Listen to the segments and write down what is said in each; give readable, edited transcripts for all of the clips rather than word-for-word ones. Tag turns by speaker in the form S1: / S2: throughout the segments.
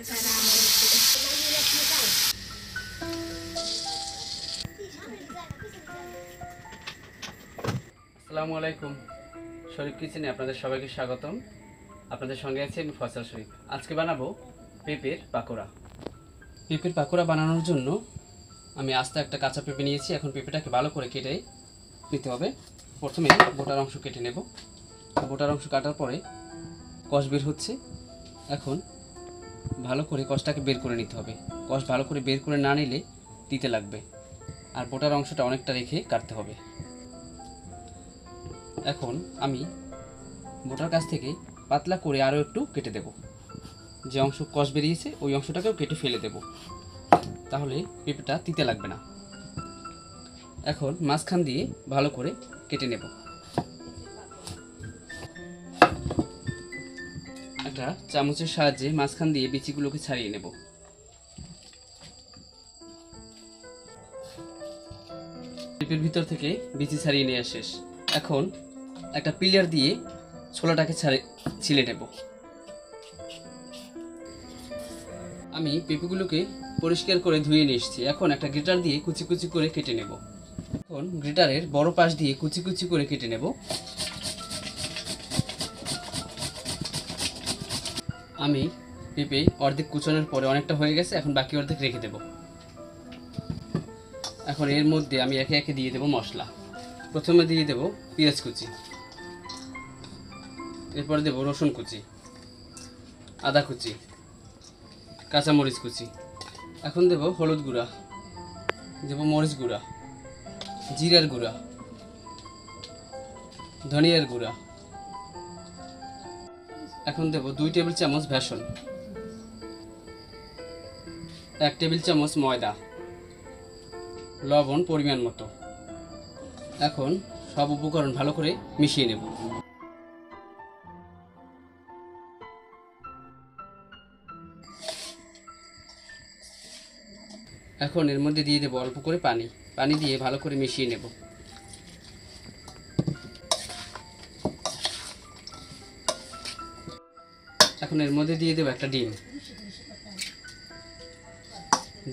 S1: আসসালামু আলাইকুম। শরীফ কিচেনে আপনাদের সবাইকে স্বাগতম। আপনাদের সঙ্গে আছি আমি ফয়সাল শরীফ। আজকে বানাবো পেঁপের পাকোড়া। পেঁপের পাকোড়া বানানোর জন্য আমি আস্তে একটা কাঁচা পেঁপে নিয়েছি। এখন পেঁপেটাকে ভালো করে কেটে নিতে হবে। প্রথমে গোটার অংশ কেটে নেব। গোটার অংশ কাটার পরে কষ বের হচ্ছে। এখন ভালো করে কষটাকে বের করে নিতে হবে। কষ ভালো করে বের করে না নিলে তিতে লাগবে, আর গোটার অংশটা অনেকটা রেখে কাটতে হবে। এখন আমি বোটার কাছ থেকে পাতলা করে আরও একটু কেটে দেব। যে অংশ কষ বেরিয়েছে ওই অংশটাকেও কেটে ফেলে দেব, তাহলে পেঁপেটা তিতে লাগবে না। এখন মাঝখান দিয়ে ভালো করে কেটে নেব। একটা চামচের সাহায্যে মাঝখান দিয়ে বিচিগুলোকে ছাড়িয়ে নেব। পেঁপের ভিতর থেকে বিচি ছাড়িয়ে নেওয়া শেষ। এখন একটা পিলার দিয়ে ছোলাটাকে ছিলে নেব। আমি পেঁপেগুলোকে পরিষ্কার করে ধুয়ে নিয়ে এসেছি। এখন একটা গ্রেটার দিয়ে কুচি কুচি করে কেটে নেব। এখন গ্রেটারের বড় পাশ দিয়ে কুচি কুচি করে কেটে নেব। আমি পেঁপে অর্ধেক কুচানোর পরে অনেকটা হয়ে গেছে, এখন বাকি অর্ধেক রেখে দেব। এখন এর মধ্যে আমি একে একে দিয়ে দেব মশলা। প্রথমে দিয়ে দেব পেঁয়াজ কুচি, এরপর দেব রসুন কুচি, আদা কুচি, কাঁচামরিচ কুচি। এখন দেব হলুদ গুঁড়া, দেব মরিচ গুঁড়া, জিরার গুঁড়া, ধনিয়ার গুঁড়া। এখন দেব 2 টেবিল চামচ বেসন, 1 টেবিল চামচ ময়দা, লবণ পরিমাণ মতো। এখন সব উপকরণ ভালো করে মিশিয়ে নেব। এখন এর মধ্যে দিয়ে দেব অল্প করে পানি। পানি দিয়ে ভালো করে মিশিয়ে নেব। এখন এর মধ্যে দিয়ে দেব একটা ডিম।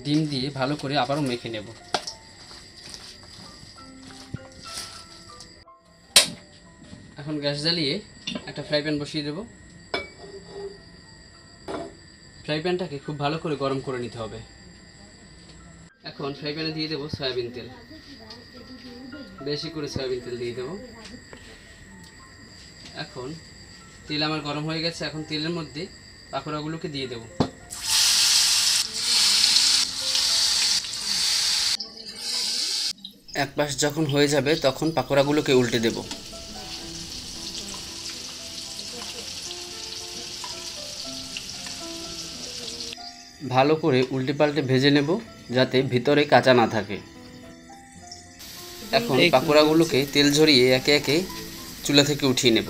S1: ডিম দিয়ে ভালো করে আবারও মেখে নেব। এখন গ্যাস জ্বালিয়ে একটা ফ্রাই প্যান বসিয়ে দেব। ফ্রাই প্যানটাকে খুব ভালো করে গরম করে নিতে হবে। এখন ফ্রাই প্যানে দিয়ে দেব সয়াবিন তেল। বেশি করে সয়াবিন তেল দিয়ে দেব। এখন তেল আমার গরম হয়ে গেছে। এখন তেলের মধ্যে পাকোড়াগুলোকে দিয়ে দেব। এক পাশ যখন হয়ে যাবে তখন পাকোড়াগুলোকে উল্টে দেব। ভালো করে উল্টে পাল্টে ভেজে নেব, যাতে ভিতরে কাঁচা না থাকে। এখন পাকোড়াগুলোকে তেল ঝরিয়ে একে একে চুলা থেকে উঠিয়ে নেব।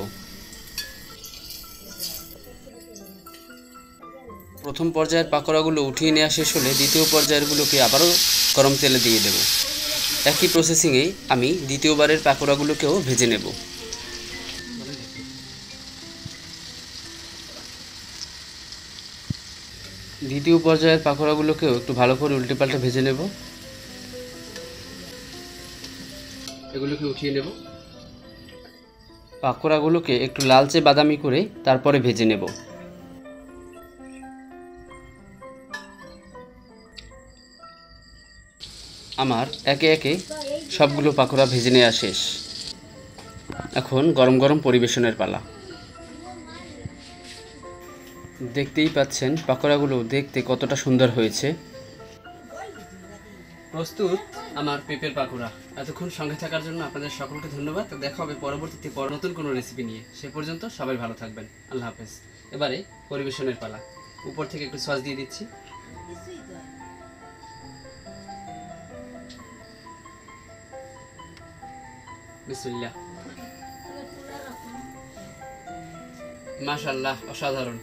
S1: প্রথম পর্যায়ের পাকোড়াগুলো উঠিয়ে নেওয়া শেষ হলে দ্বিতীয় পর্যায়েরগুলোকে আবারও গরম তেলে দিয়ে দেব। একই প্রসেসিংয়ে আমি দ্বিতীয়বারের পাকোড়াগুলোকেও ভেজে নেব। দ্বিতীয় পর্যায়ের পাকোড়াগুলোকেও একটু ভালো করে উল্টে পাল্টে ভেজে নেব। এগুলোকে উঠিয়ে নেব। পাকোড়াগুলোকে একটু লালচে বাদামি করে তারপরে ভেজে নেব। আমার একে একে সবগুলো পাকোড়া ভেজে নেওয়া শেষ। এখন গরম গরম পরিবেশনের পালা। দেখতেই পাচ্ছেন পাকোড়াগুলো দেখতে কতটা সুন্দর হয়েছে। প্রস্তুত আমার পেঁপের পাকোড়া। এতক্ষণ সঙ্গে থাকার জন্য আপনাদের সকলকে ধন্যবাদ। দেখা হবে পরবর্তীতে নতুন কোনো রেসিপি নিয়ে। সে পর্যন্ত সবাই ভালো থাকবেন। আল্লাহ হাফেজ। এবারে পরিবেশনের পালা। উপর থেকে একটু সস দিয়ে দিচ্ছি। বিসমিল্লাহ। মাশাআল্লাহ, অসাধারণ।